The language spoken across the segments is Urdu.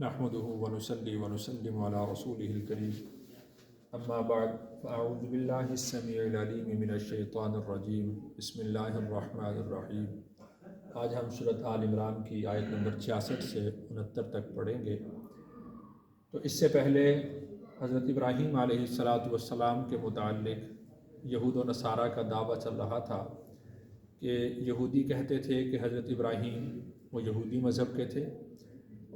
نحمده ونصلي ونسلم على رسوله الكريم اما بعد فاعوذ بالله السميع العليم من الشيطان الرجيم بسم الله الرحمن الرحيم۔ آج ہم سورۃ آل عمران کی آیت نمبر 66 سے 69 تک پڑھیں گے۔ تو اس سے پہلے حضرت ابراہیم علیہ السلام کے متعلق یہود و نصارہ کا دعویٰ چل رہا تھا کہ یہودی کہتے تھے کہ حضرت ابراہیم وہ یہودی مذہب کے تھے،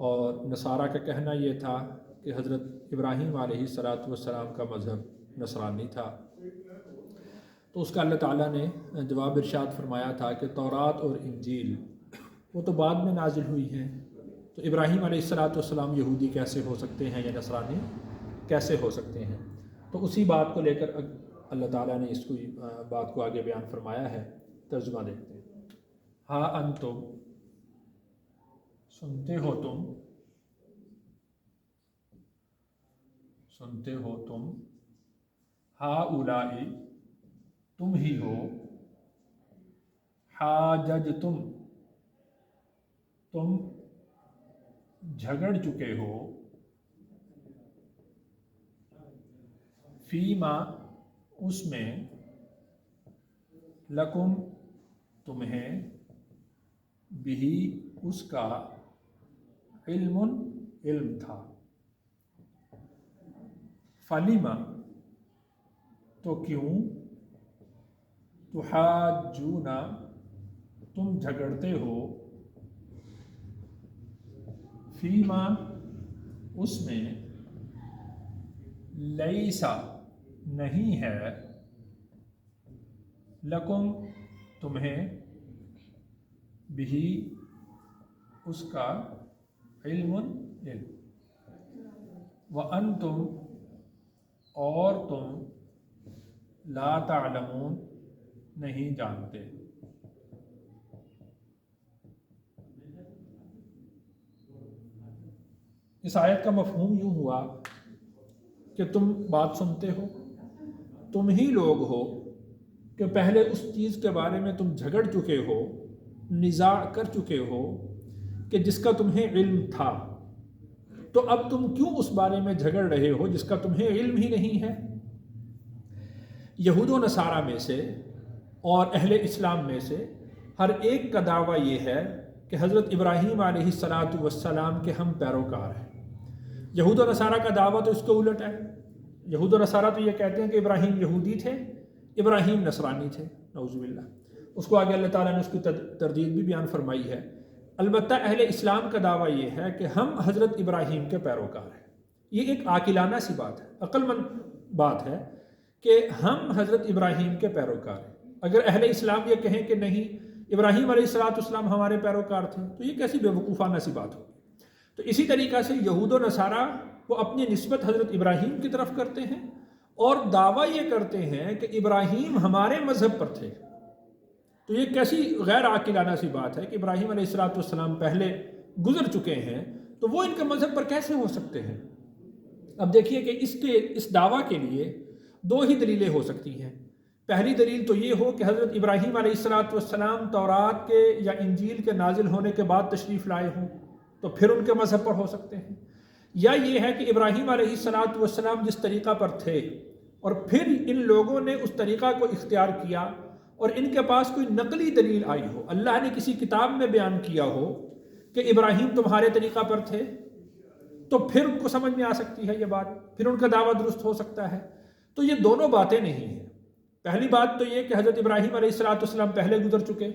اور نصارہ کا کہنا یہ تھا کہ حضرت ابراہیم علیہ السلام کا مذہب نصرانی تھا۔ تو اس کا اللہ تعالیٰ نے جواب ارشاد فرمایا تھا کہ تورات اور انجیل وہ تو بعد میں نازل ہوئی ہیں، تو ابراہیم علیہ السلام یہودی کیسے ہو سکتے ہیں یا نصرانی کیسے ہو سکتے ہیں؟ تو اسی بات کو لے کر اللہ تعالیٰ نے اس کو بات کو آگے بیان فرمایا ہے۔ ترجمہ دیکھتے ہیں۔ ہاں انتم، سنتے ہو تم، ہا اولائی، تم ہی ہو، حاججتم، تم جھگڑ چکے ہو، فیما، اس میں، لکم، تمہیں، بہی، اس کا، علم، علم تھا، فلیما، تو کیوں، تحاجون، تم جھگڑتے ہو، فیما، اس میں، لیسا، نہیں ہے، لکم، تمہیں، بہی، اس کا، علم، علم، وَأَنْتُمْ، اور تم، لا تعلمون، نہیں جانتے۔ اس آیت کا مفہوم یوں ہوا کہ تم بات سنتے ہو، تم ہی لوگ ہو کہ پہلے اس چیز کے بارے میں تم جھگڑ چکے ہو، نزاع کر چکے ہو کہ جس کا تمہیں علم تھا، تو اب تم کیوں اس بارے میں جھگڑ رہے ہو جس کا تمہیں علم ہی نہیں ہے؟ یہود و نصارہ میں سے اور اہل اسلام میں سے ہر ایک کا دعویٰ یہ ہے کہ حضرت ابراہیم علیہ السلام کے ہم پیروکار ہیں۔ یہود و نصارہ کا دعویٰ تو اس کے الٹ ہے۔ یہود و نصارہ تو یہ کہتے ہیں کہ ابراہیم یہودی تھے، ابراہیم نصرانی تھے، نعوذ باللہ۔ اس کو آگے اللہ تعالیٰ نے اس کی تردید بھی بیان فرمائی ہے۔ البتہ اہل اسلام کا دعویٰ یہ ہے کہ ہم حضرت ابراہیم کے پیروکار ہیں۔ یہ ایک عاقلانہ سی بات ہے، عقل مند بات ہے کہ ہم حضرت ابراہیم کے پیروکار ہیں۔ اگر اہل اسلام یہ کہیں کہ نہیں، ابراہیم علیہ السلام ہمارے پیروکار تھے، تو یہ کیسی بے وقوفانہ سی بات ہوگی؟ تو اسی طریقہ سے یہود و نصارہ وہ اپنی نسبت حضرت ابراہیم کی طرف کرتے ہیں اور دعویٰ یہ کرتے ہیں کہ ابراہیم ہمارے مذہب پر تھے۔ تو یہ کیسی غیر عاقلانہ سی بات ہے کہ ابراہیم علیہ السلام پہلے گزر چکے ہیں، تو وہ ان کے مذہب پر کیسے ہو سکتے ہیں؟ اب دیکھیے کہ اس دعویٰ کے لیے دو ہی دلیلیں ہو سکتی ہیں۔ پہلی دلیل تو یہ ہو کہ حضرت ابراہیم علیہ السلام تورات کے یا انجیل کے نازل ہونے کے بعد تشریف لائے ہوں، تو پھر ان کے مذہب پر ہو سکتے ہیں۔ یا یہ ہے کہ ابراہیم علیہ السلام جس طریقہ پر تھے اور پھر ان لوگوں نے اس طریقہ کو اختیار کیا اور ان کے پاس کوئی نقلی دلیل آئی ہو، اللہ نے کسی کتاب میں بیان کیا ہو کہ ابراہیم تمہارے طریقہ پر تھے، تو پھر ان کو سمجھ میں آ سکتی ہے یہ بات، پھر ان کا دعویٰ درست ہو سکتا ہے۔ تو یہ دونوں باتیں نہیں ہیں۔ پہلی بات تو یہ کہ حضرت ابراہیم علیہ السلام پہلے گزر چکے،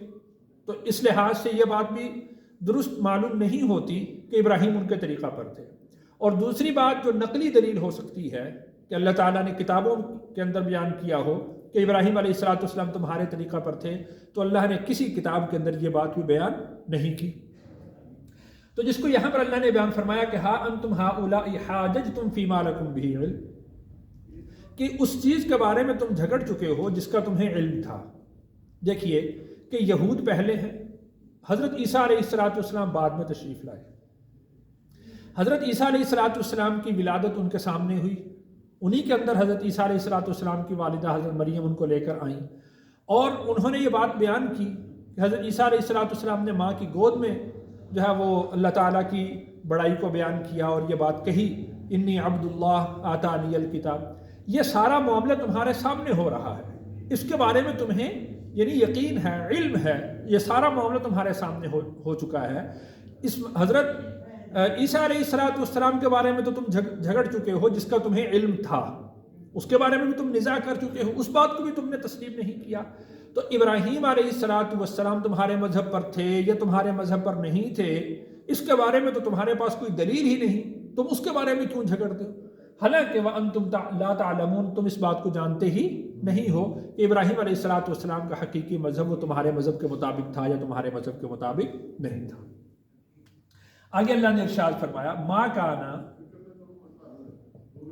تو اس لحاظ سے یہ بات بھی درست معلوم نہیں ہوتی کہ ابراہیم ان کے طریقہ پر تھے۔ اور دوسری بات جو نقلی دلیل ہو سکتی ہے کہ اللہ تعالیٰ نے کتابوں کے اندر بیان کیا ہو کہ ابراہیم علیہ السلام تمہارے طریقہ پر تھے، تو اللہ نے کسی کتاب کے اندر یہ بات بھی بیان نہیں کی۔ تو جس کو یہاں پر اللہ نے بیان فرمایا کہ ہا انتم ہؤلاء حاججتم فیما لکم بہ علم، کہ اس چیز کے بارے میں تم جھگڑ چکے ہو جس کا تمہیں علم تھا۔ دیکھیے کہ یہود پہلے ہیں، حضرت عیسیٰ علیہ السلام بعد میں تشریف لائے۔ حضرت عیسیٰ علیہ السلام کی ولادت ان کے سامنے ہوئی، انہی کے اندر حضرت عیسیٰ علیہ السلام کی والدہ حضرت مریم ان کو لے کر آئیں، اور انہوں نے یہ بات بیان کی کہ حضرت عیسیٰ علیہ السلام نے ماں کی گود میں جو ہے وہ اللہ تعالیٰ کی بڑائی کو بیان کیا اور یہ بات کہی انی عبداللہ آتانی الکتاب، یہ سارا معاملہ تمہارے سامنے ہو رہا ہے، اس کے بارے میں تمہیں یعنی یقین ہے، علم ہے، یہ سارا معاملہ تمہارے سامنے ہو چکا ہے۔ اس حضرت عیسیٰ علیہ السلام کے بارے میں تو تم جھگڑ چکے ہو، جس کا تمہیں علم تھا، اس کے بارے میں بھی تم نزاع کر چکے ہو، اس بات کو بھی تم نے تسلیم نہیں کیا۔ تو ابراہیم علیہ السلام تمہارے مذہب پر تھے یا تمہارے مذہب پر نہیں تھے، اس کے بارے میں تو تمہارے پاس کوئی دلیل ہی نہیں، تم اس کے بارے میں کیوں جھگڑتے ہو؟ حالانکہ وَأَنْتُمْ لَا تَعْلَمُونَ، تم اس بات کو جانتے ہی نہیں ہو کہ ابراہیم علیہ السلام کا حقیقی مذہب وہ تمہارے مذہب کے مطابق تھا یا تمہارے مذہب کے مطابق نہیں تھا۔ آگے اللہ نے ارشاد فرمایا ما کانا،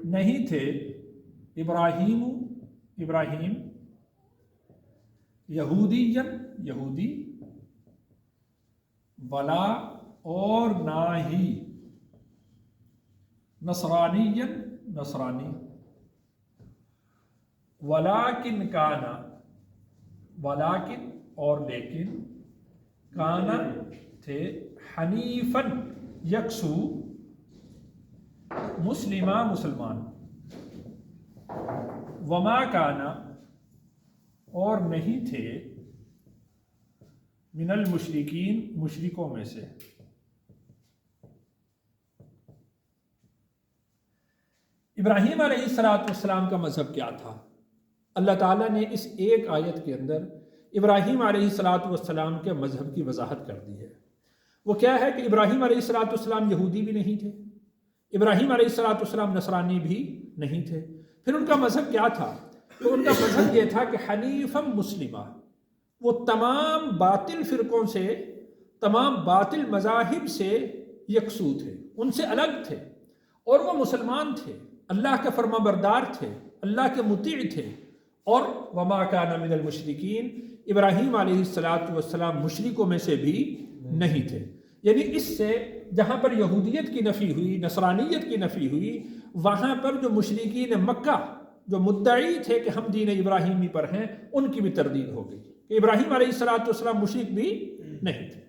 نہیں تھے ابراہیم یہودی ولا اور نہ ہی نصرانی ولیکن کانا، ولیکن اور لیکن، کانا تھے، حنیفاً یکسو، مسلمان، وما کانا اور نہیں تھے، من المشرکین، مشرکوں میں سے۔ ابراہیم علیہ السلام کا مذہب کیا تھا؟ اللہ تعالیٰ نے اس ایک آیت کے اندر ابراہیم علیہ السلام کے مذہب کی وضاحت کر دی ہے۔ وہ کیا ہے کہ ابراہیم علیہ السلام یہودی بھی نہیں تھے، ابراہیم علیہ السلام نصرانی بھی نہیں تھے۔ پھر ان کا مذہب کیا تھا؟ تو ان کا مذہب یہ تھا کہ حنیفم مسلمہ، وہ تمام باطل فرقوں سے، تمام باطل مذاہب سے یکسو تھے، ان سے الگ تھے، اور وہ مسلمان تھے، اللہ کے فرما بردار تھے، اللہ کے مطیع تھے، اور وما کان من المشرکین، ابراہیم علیہ السلام مشرکوں میں سے بھی نہیں تھے۔ یعنی اس سے جہاں پر یہودیت کی نفی ہوئی، نصرانیت کی نفی ہوئی، وہاں پر جو مشرکین مکہ جو مدعی تھے کہ ہم دین ابراہیمی پر ہیں، ان کی بھی تردید ہو گئی کہ ابراہیم علیہ السلام مشرک بھی نہیں تھے۔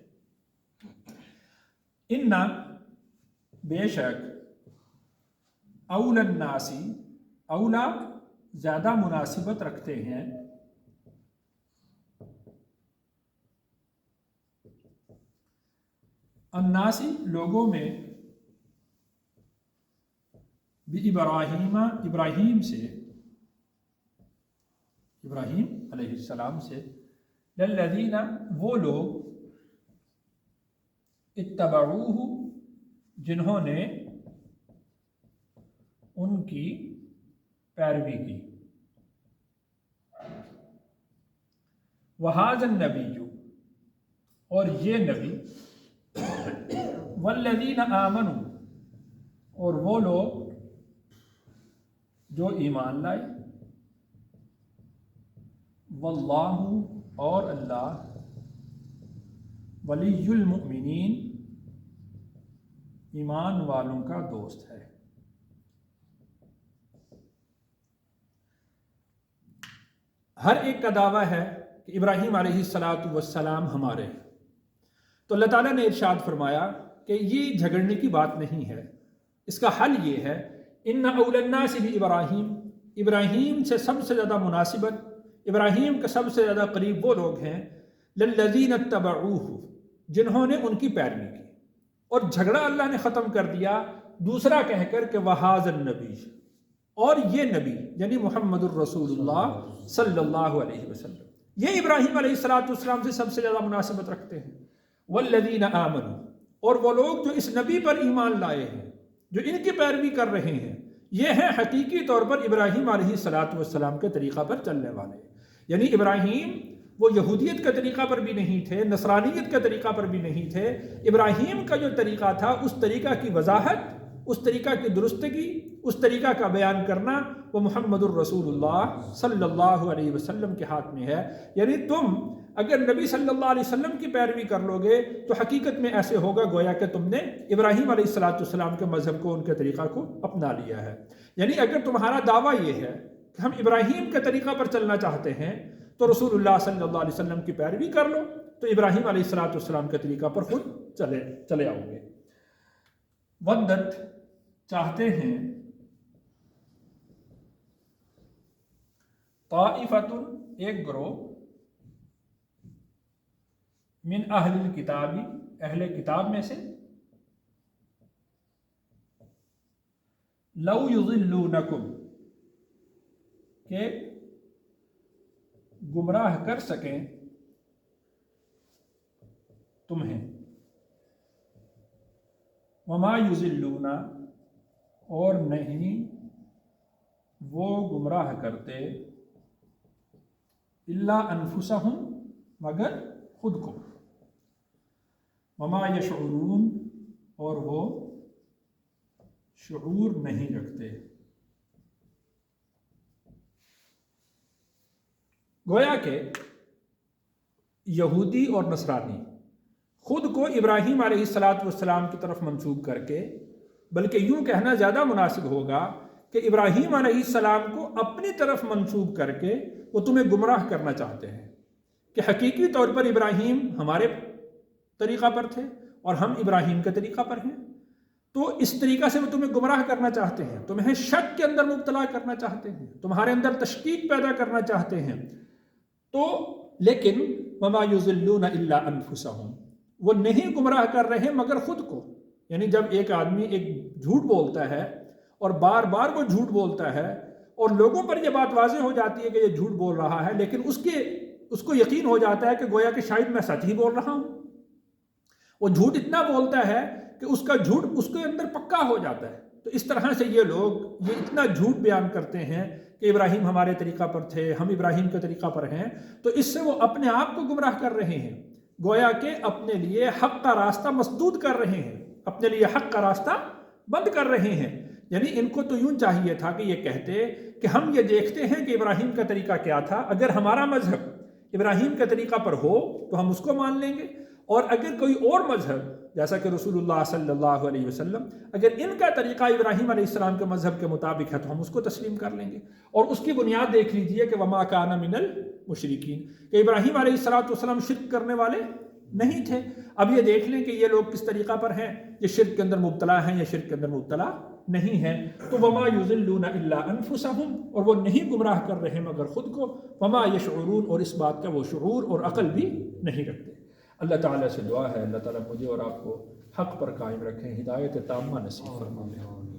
اِنَّا، بے شک، اول الناسی، اولا زیادہ مناسبت رکھتے ہیں، الناسی لوگوں میں، بِإِبْرَاهِيمَ ابراہیم سے، ابراہیم علیہ السلام سے، للذین وہ لوگ، اتبعوہ جنہوں نے ان کی پیروی کی، وَهَذَا النَّبِيُّ اور یہ نبی، وَالَّذِينَ آمَنُوا اور وہ لوگ جو ایمان لائے، وَاللَّهُ اور اللہ، وَلِيُّ الْمُؤْمِنِينَ ایمان والوں کا دوست ہے۔ ہر ایک کا دعویٰ ہے کہ ابراہیم علیہ السلام ہمارے ہیں، تو اللہ تعالیٰ نے ارشاد فرمایا کہ یہ جھگڑنے کی بات نہیں ہے، اس کا حل یہ ہے، ان اول الناس بابراہیم، ابراہیم سے سب سے زیادہ مناسبت، ابراہیم کا سب سے زیادہ قریب وہ لوگ ہیں، للذین اتبعوہ جنہوں نے ان کی پیروی کی، اور جھگڑا اللہ نے ختم کر دیا دوسرا کہہ کر کہ وَهَذَا النَّبِيُّ اور یہ نبی یعنی محمد الرسول اللہ صلی اللہ علیہ وسلم، یہ ابراہیم علیہ السلام سے سب سے زیادہ مناسبت رکھتے ہیں۔ والذین آمنوا اور وہ لوگ جو اس نبی پر ایمان لائے ہیں، جو ان کی پیروی کر رہے ہیں، یہ ہیں حقیقی طور پر ابراہیم علیہ السلام کے طریقہ پر چلنے والے۔ یعنی ابراہیم وہ یہودیت کے طریقہ پر بھی نہیں تھے، نصرانیت کے طریقہ پر بھی نہیں تھے، ابراہیم کا جو طریقہ تھا اس طریقہ کی وضاحت، اس طریقہ کی درستگی، اس طریقہ کا بیان کرنا وہ محمد الرسول اللہ صلی اللہ علیہ وسلم کے ہاتھ میں ہے۔ یعنی تم اگر نبی صلی اللہ علیہ وسلم کی پیروی کر لو گے تو حقیقت میں ایسے ہوگا گویا کہ تم نے ابراہیم علیہ السلام کے مذہب کو، ان کے طریقہ کو اپنا لیا ہے۔ یعنی اگر تمہارا دعویٰ یہ ہے کہ ہم ابراہیم کے طریقہ پر چلنا چاہتے ہیں تو رسول اللہ صلی اللہ علیہ وسلم کی پیروی کر لو، تو ابراہیم علیہ السلام کے طریقہ پر خود چلے آؤ گے۔ ودت چاہتے ہیں، طائفۃ ایک گروہ، من اہل الکتاب اہل کتاب میں سے، لو یضلونکم کہ گمراہ کر سکیں تمہیں، وما یضلون اور نہیں وہ گمراہ کرتے، الا انفسہم مگر خود کو، وما یشعرون اور وہ شعور نہیں رکھتے۔ گویا کہ یہودی اور نصرانی خود کو ابراہیم علیہ السلام کی طرف منسوب کر کے، بلکہ یوں کہنا زیادہ مناسب ہوگا کہ ابراہیم علیہ السلام کو اپنی طرف منسوب کر کے وہ تمہیں گمراہ کرنا چاہتے ہیں کہ حقیقی طور پر ابراہیم ہمارے طریقہ پر تھے اور ہم ابراہیم کے طریقہ پر ہیں، تو اس طریقہ سے وہ تمہیں گمراہ کرنا چاہتے ہیں، تمہیں شک کے اندر مبتلا کرنا چاہتے ہیں، تمہارے اندر تشکیک پیدا کرنا چاہتے ہیں۔ تو لیکن وما یضلون الا انفسہم، وہ نہیں گمراہ کر رہے مگر خود کو۔ یعنی جب ایک آدمی ایک جھوٹ بولتا ہے اور بار بار وہ جھوٹ بولتا ہے اور لوگوں پر یہ بات واضح ہو جاتی ہے کہ یہ جھوٹ بول رہا ہے، لیکن اس کو یقین ہو جاتا ہے کہ گویا کہ شاید میں سچ ہی بول رہا ہوں، وہ جھوٹ اتنا بولتا ہے کہ اس کا جھوٹ اس کے اندر پکا ہو جاتا ہے۔ تو اس طرح سے یہ لوگ یہ اتنا جھوٹ بیان کرتے ہیں کہ ابراہیم ہمارے طریقہ پر تھے، ہم ابراہیم کے طریقہ پر ہیں، تو اس سے وہ اپنے آپ کو گمراہ کر رہے ہیں، گویا کہ اپنے لیے حق کا راستہ مسدود کر رہے ہیں، اپنے لیے حق کا راستہ بند کر رہے ہیں۔ یعنی ان کو تو یوں چاہیے تھا کہ یہ کہتے کہ ہم یہ دیکھتے ہیں کہ ابراہیم کا طریقہ کیا تھا، اگر ہمارا مذہب ابراہیم کے طریقہ پر ہو تو ہم اس کو مان لیں گے، اور اگر کوئی اور مذہب جیسا کہ رسول اللہ صلی اللہ علیہ وسلم، اگر ان کا طریقہ ابراہیم علیہ السلام کے مذہب کے مطابق ہے تو ہم اس کو تسلیم کر لیں گے۔ اور اس کی بنیاد دیکھ لیجئے کہ وما کان من المشرکین، کہ ابراہیم علیہ السلام شرک کرنے والے نہیں تھے۔ اب یہ دیکھ لیں کہ یہ لوگ کس طریقہ پر ہیں، یہ شرک کے اندر مبتلا ہیں یا شرک کے اندر مبتلا نہیں ہیں۔ تو وما یضلون الا انفسہم، اور وہ نہیں گمراہ کر رہے مگر خود کو، وما یشعرون اور اس بات کا وہ شعور اور عقل بھی نہیں رکھتے۔ اللہ تعالیٰ سے دعا ہے اللہ تعالیٰ مجھے اور آپ کو حق پر قائم رکھیں، ہدایت تامہ نصیب فرمائیں۔